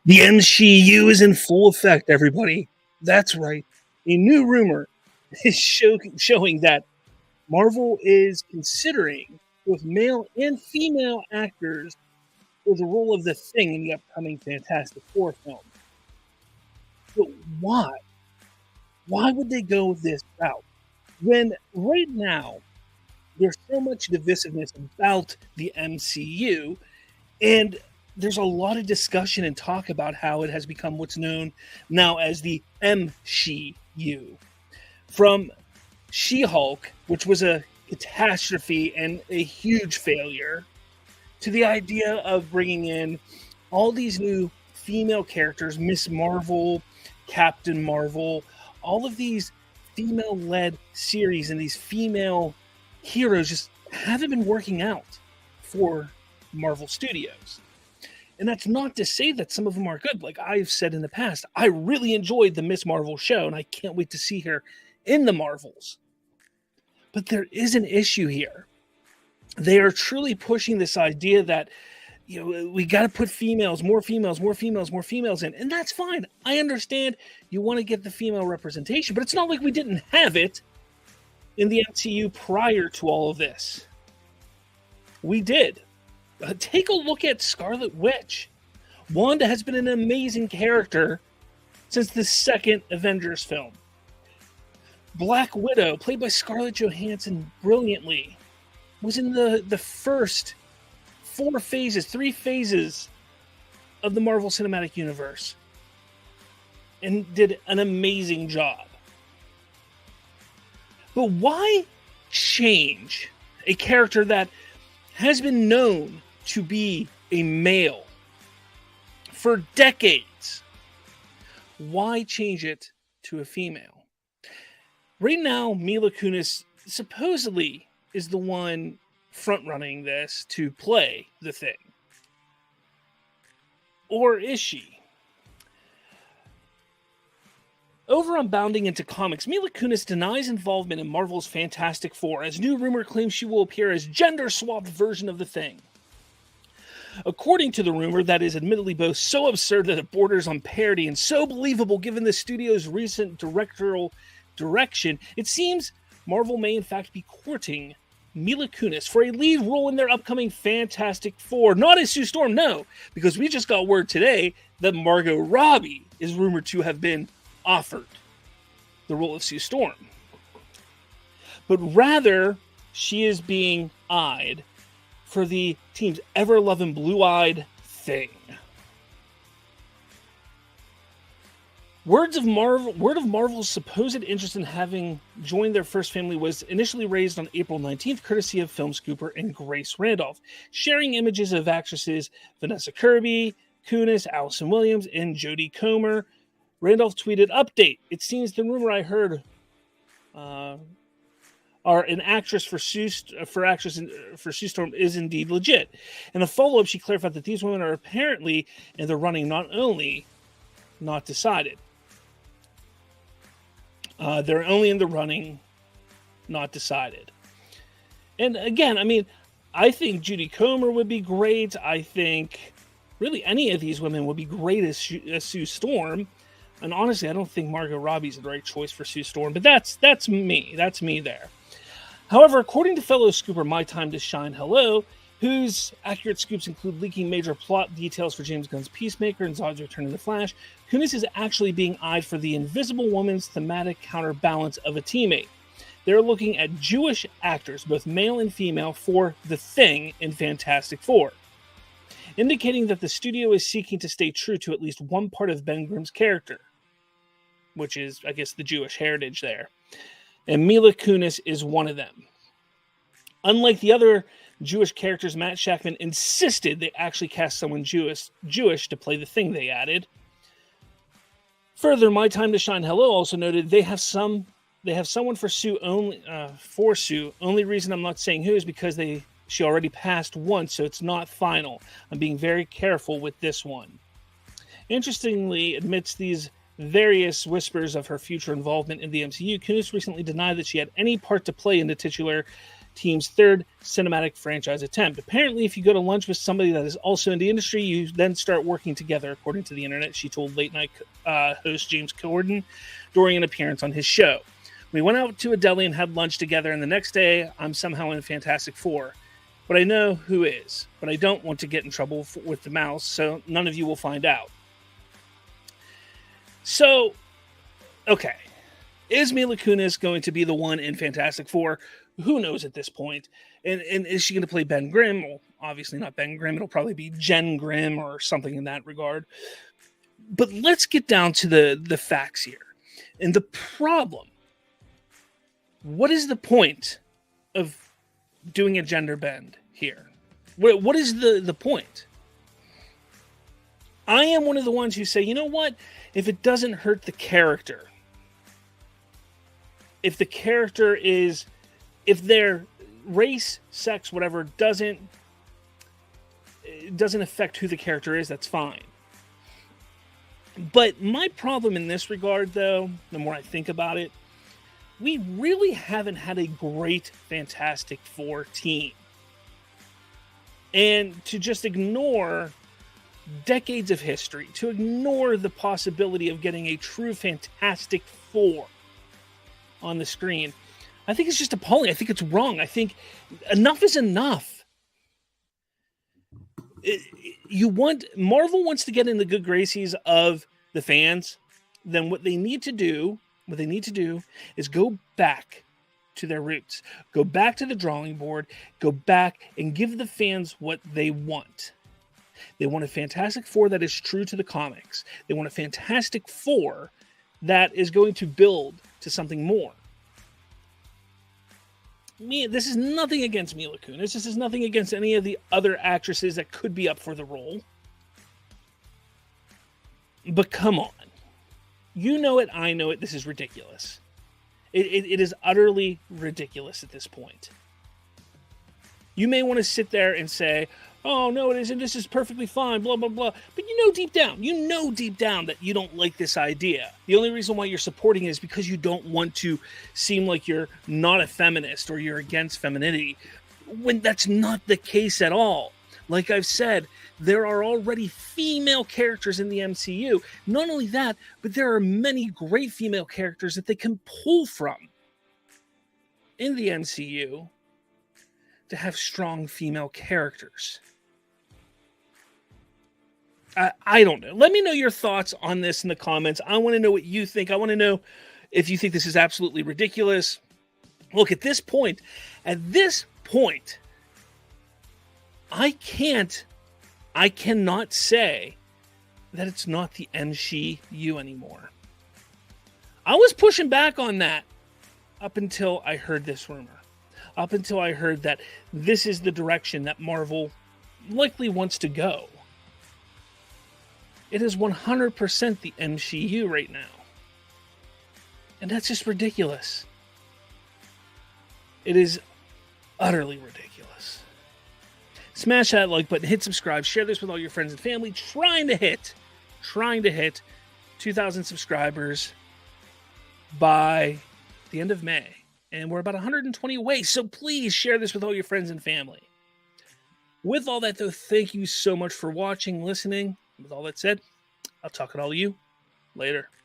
The MCU is in full effect, everybody. That's right. A new rumor is showing that Marvel is considering both male and female actors for the role of the Thing in the upcoming Fantastic Four film. But why? Why would they go this route? When right now there's so much divisiveness about the MCU, and there's a lot of discussion and talk about how it has become what's known now as the MCU. From She-Hulk, which was a catastrophe and a huge failure, to the idea of bringing in all these new female characters, Miss Marvel, Captain Marvel, all of these female-led series and these female heroes just haven't been working out for Marvel Studios. And that's not to say that some of them are good. Like I've said in the past, I really enjoyed the Miss Marvel show, and I can't wait to see her in the Marvels. But there is an issue here. They are truly pushing this idea that, you know, we got to put more females in. And that's fine. I understand you want to get the female representation, but it's not like we didn't have it in the MCU prior to all of this. We did. Take a look at Scarlet Witch. Wanda has been an amazing character since the second Avengers film. Black Widow, played by Scarlett Johansson brilliantly, was in the first three phases of the Marvel Cinematic Universe and did an amazing job. But why change a character that has been known to be a male for decades? Why change it to a female? Right now, Mila Kunis supposedly is the one front-running this to play the Thing. Or is she? Over on Bounding Into Comics, Mila Kunis denies involvement in Marvel's Fantastic Four, as new rumor claims she will appear as gender-swapped version of the Thing. According to the rumor, that is admittedly both so absurd that it borders on parody and so believable given the studio's recent directorial direction, it seems Marvel may in fact be courting Mila Kunis for a lead role in their upcoming Fantastic Four. Not as Sue Storm, no, because we just got word today that Margot Robbie is rumored to have been offered the role of Sue Storm. But rather, she is being eyed for the team's ever-loving blue-eyed Thing. Word of Marvel's supposed interest in having joined their first family was initially raised on April 19th, courtesy of film scooper and Grace Randolph, sharing images of actresses Vanessa Kirby, Kunis, Allison Williams, and Jodie Comer. Randolph tweeted, "Update. It seems the rumor I heard are an actress for Sue Storm is indeed legit." In a follow-up, she clarified that these women are apparently in the running, not only not decided. They're only in the running, not decided. And again, I mean, I think Jodie Comer would be great. I think really any of these women would be great as Sue Storm. And honestly, I don't think Margot Robbie's the right choice for Sue Storm, but that's me. That's me there. However, according to fellow scooper My Time to Shine Hello, whose accurate scoops include leaking major plot details for James Gunn's Peacemaker and Zod's Return to the Flash, Kunis is actually being eyed for the Invisible Woman's thematic counterbalance of a teammate. They're looking at Jewish actors, both male and female, for the Thing in Fantastic Four, indicating that the studio is seeking to stay true to at least one part of Ben Grimm's character, which is, I guess, the Jewish heritage there. And Mila Kunis is one of them. Unlike the other Jewish characters, Matt Shakman insisted they actually cast someone Jewish to play the Thing they added. Further, My Time to Shine Hello also noted they have someone for Sue only. Only reason I'm not saying who is because she already passed once, so it's not final. I'm being very careful with this one. Interestingly, amidst these various whispers of her future involvement in the MCU, Kunis recently denied that she had any part to play in the titular team's third cinematic franchise attempt. Apparently, if you go to lunch with somebody that is also in the industry, you then start working together, according to the internet, she told late night host James Corden during an appearance on his show. We went out to a deli and had lunch together, and the next day, I'm somehow in Fantastic Four. But I know who is. But I don't want to get in trouble with the mouse, so none of you will find out. So, okay. Is Mila Kunis going to be the one in Fantastic Four? Who knows at this point? And is she going to play Ben Grimm? Well, obviously not Ben Grimm. It'll probably be Jen Grimm or something in that regard. But let's get down to the facts here. And the problem. What is the point of doing a gender bend here? What is the point? I am one of the ones who say, you know what? If it doesn't hurt the character, if the character is, if their race, sex, whatever, doesn't affect who the character is, that's fine. But my problem in this regard, though, the more I think about it, we really haven't had a great Fantastic Four team. And to just ignore decades of history, to ignore the possibility of getting a true Fantastic Four on the screen, I think it's just appalling. I think it's wrong. I think enough is enough. Marvel wants to get in the good graces of the fans. Then what they need to do is go back to their roots. Go back to the drawing board. Go back and give the fans what they want. They want a Fantastic Four that is true to the comics. They want a Fantastic Four that is going to build to something more. This is nothing against Mila Kunis. This is nothing against any of the other actresses that could be up for the role. But come on. You know it, I know it, this is ridiculous. It is utterly ridiculous at this point. You may want to sit there and say, oh, no, it isn't, this is perfectly fine, blah, blah, blah. But you know deep down that you don't like this idea. The only reason why you're supporting it is because you don't want to seem like you're not a feminist or you're against femininity, when that's not the case at all. Like I've said, there are already female characters in the MCU. Not only that, but there are many great female characters that they can pull from in the MCU to have strong female characters. I don't know. Let me know your thoughts on this in the comments. I want to know what you think. I want to know if you think this is absolutely ridiculous. Look, at this point, I cannot say that it's not the MCU anymore. I was pushing back on that up until I heard this rumor. Up until I heard that this is the direction that Marvel likely wants to go. It is 100% the MCU right now. And that's just ridiculous. It is utterly ridiculous. Smash that like button, hit subscribe, share this with all your friends and family. Trying to hit 2,000 subscribers by the end of May. And we're about 120 away, so please share this with all your friends and family. With all that, though, thank you so much for watching, listening. With all that said, I'll talk to all of you later.